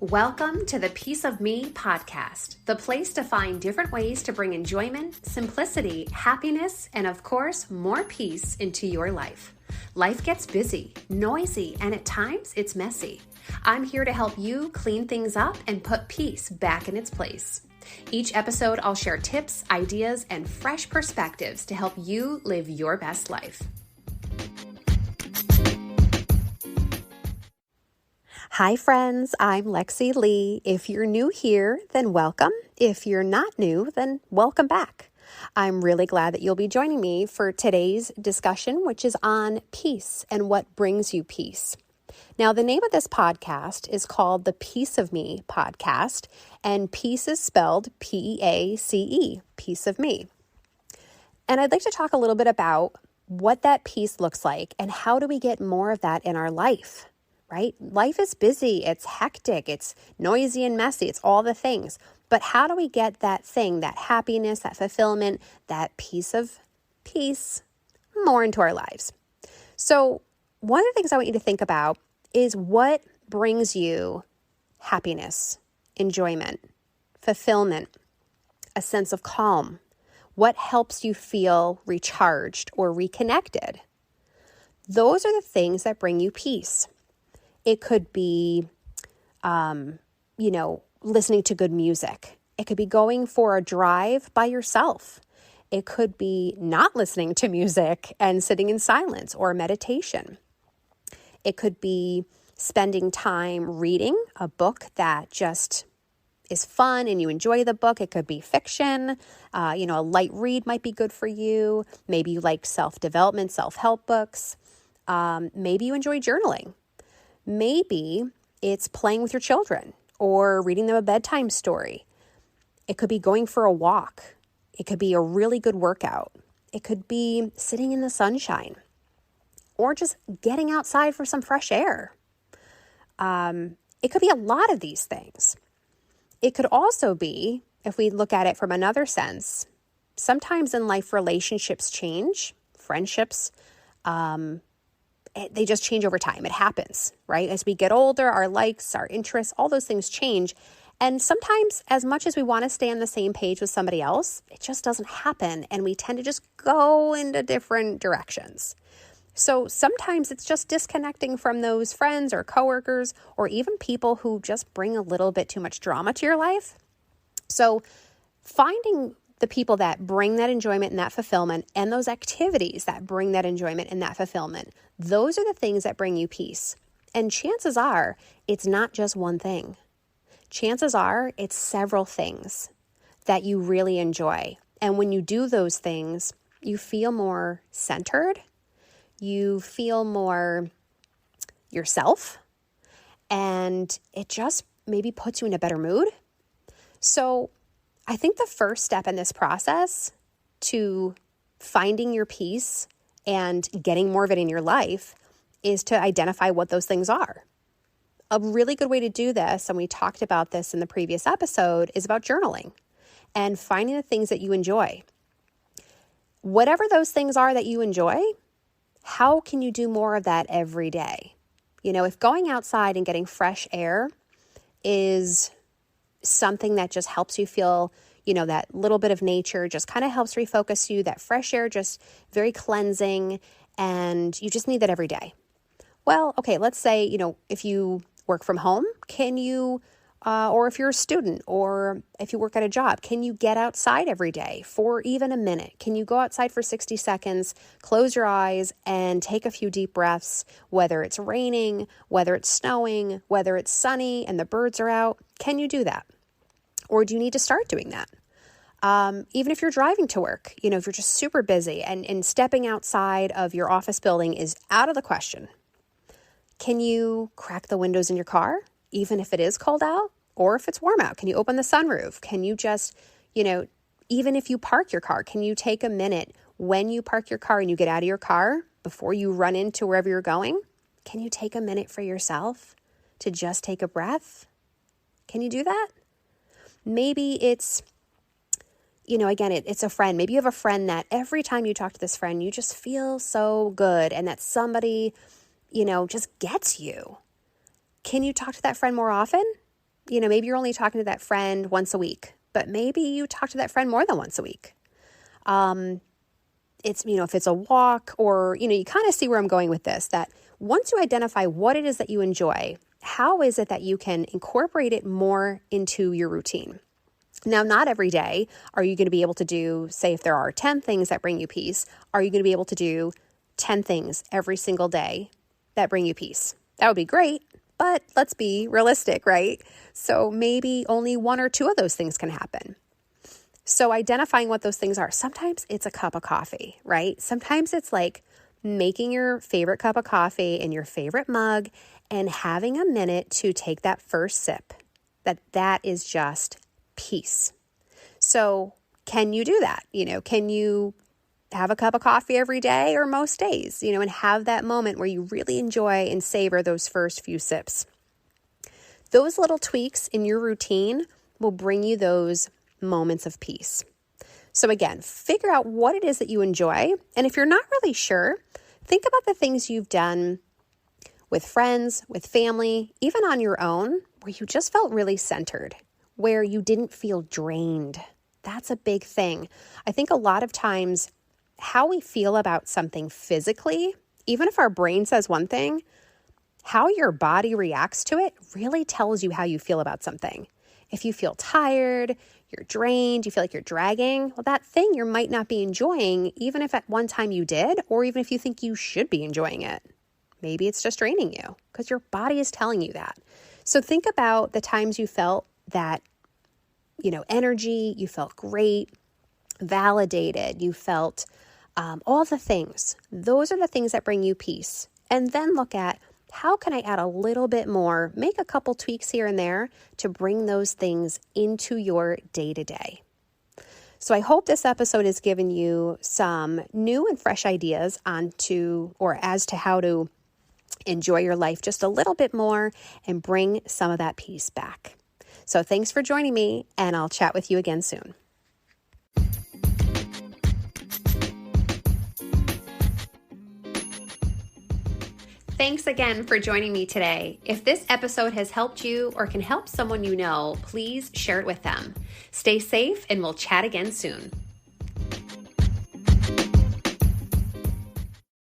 Welcome to the Piece of Me podcast, the place to find different ways to bring enjoyment, simplicity, happiness, and of course, more peace into your life. Life gets busy, noisy, and at times it's messy. I'm here to help you clean things up and put peace back in its place. Each episode, I'll share tips, ideas, and fresh perspectives to help you live your best life. Hi friends, I'm Lexi Lee. If you're new here, then welcome. If you're not new, then welcome back. I'm really glad that you'll be joining me for today's discussion, which is on peace and what brings you peace. Now, the name of this podcast is called the Piece of Me podcast, and peace is spelled P-E-A-C-E, Piece of Me. And I'd like to talk a little bit about what that peace looks like and how do we get more of that in our life. Right? Life is busy, it's hectic, it's noisy and messy, it's all the things. But how do we get that thing, that happiness, that fulfillment, that piece of peace more into our lives? So one of the things I want you to think about is what brings you happiness, enjoyment, fulfillment, a sense of calm. What helps you feel recharged or reconnected? Those are the things that bring you peace. It could be, listening to good music. It could be going for a drive by yourself. It could be not listening to music and sitting in silence or meditation. It could be spending time reading a book that just is fun and you enjoy the book. It could be fiction. A light read might be good for you. Maybe you like self-development, self-help books. Maybe you enjoy journaling. Maybe it's playing with your children or reading them a bedtime story. It could be going for a walk. It could be a really good workout. It could be sitting in the sunshine or just getting outside for some fresh air. It could be a lot of these things. It could also be, if we look at it from another sense, sometimes in life relationships change, friendships, they just change over time. It happens, right? As we get older, our likes, our interests, all those things change. And sometimes, as much as we want to stay on the same page with somebody else, it just doesn't happen. And we tend to just go into different directions. So sometimes it's just disconnecting from those friends or coworkers or even people who just bring a little bit too much drama to your life. So finding the people that bring that enjoyment and that fulfillment and those activities that bring that enjoyment and that fulfillment, those are the things that bring you peace. And chances are it's not just one thing. Chances are it's several things that you really enjoy. And when you do those things, you feel more centered, you feel more yourself, and it just maybe puts you in a better mood. So I think the first step in this process to finding your peace and getting more of it in your life is to identify what those things are. A really good way to do this, and we talked about this in the previous episode, is about journaling and finding the things that you enjoy. Whatever those things are that you enjoy, how can you do more of that every day? If going outside and getting fresh air is something that just helps you feel, that little bit of nature just kind of helps refocus you, that fresh air just very cleansing, and you just need that every day. Well, okay, let's say, if you work from home, can you, or if you're a student, or if you work at a job, can you get outside every day for even a minute? Can you go outside for 60 seconds, close your eyes, and take a few deep breaths, whether it's raining, whether it's snowing, whether it's sunny and the birds are out? Can you do that? Or do you need to start doing that? Even if you're driving to work, if you're just super busy and stepping outside of your office building is out of the question. Can you crack the windows in your car, even if it is cold out or if it's warm out? Can you open the sunroof? Can you just, even if you park your car, can you take a minute when you park your car and you get out of your car before you run into wherever you're going? Can you take a minute for yourself to just take a breath? Can you do that? Maybe it's, it's a friend. Maybe you have a friend that every time you talk to this friend, you just feel so good and that somebody, just gets you. Can you talk to that friend more often? maybe you're only talking to that friend once a week, but maybe you talk to that friend more than once a week. It's, if it's a walk or, you kind of see where I'm going with this, that once you identify what it is that you enjoy, how is it that you can incorporate it more into your routine? Now, not every day are you going to be able to do, say, if there are 10 things that bring you peace, are you going to be able to do 10 things every single day that bring you peace? That would be great, but let's be realistic, right? So maybe only one or two of those things can happen. So identifying what those things are. Sometimes it's a cup of coffee, right? Sometimes it's like making your favorite cup of coffee in your favorite mug and having a minute to take that first sip. That is just peace. So can you do that? Can you have a cup of coffee every day or most days, and have that moment where you really enjoy and savor those first few sips? Those little tweaks in your routine will bring you those moments of peace. So again, figure out what it is that you enjoy. And if you're not really sure, think about the things you've done with friends, with family, even on your own, where you just felt really centered, where you didn't feel drained. That's a big thing. I think a lot of times how we feel about something physically, even if our brain says one thing, how your body reacts to it really tells you how you feel about something. If you feel tired, you're drained, you feel like you're dragging, well, that thing you might not be enjoying, even if at one time you did, or even if you think you should be enjoying it. Maybe it's just draining you because your body is telling you that. So think about the times you felt that, energy, you felt great, validated, you felt all the things. Those are the things that bring you peace. And then look at, how can I add a little bit more, make a couple tweaks here and there to bring those things into your day-to-day. So I hope this episode has given you some new and fresh ideas as to how to enjoy your life just a little bit more and bring some of that peace back. So thanks for joining me, and I'll chat with you again soon. Thanks again for joining me today. If this episode has helped you or can help someone you know, please share it with them. Stay safe, and we'll chat again soon.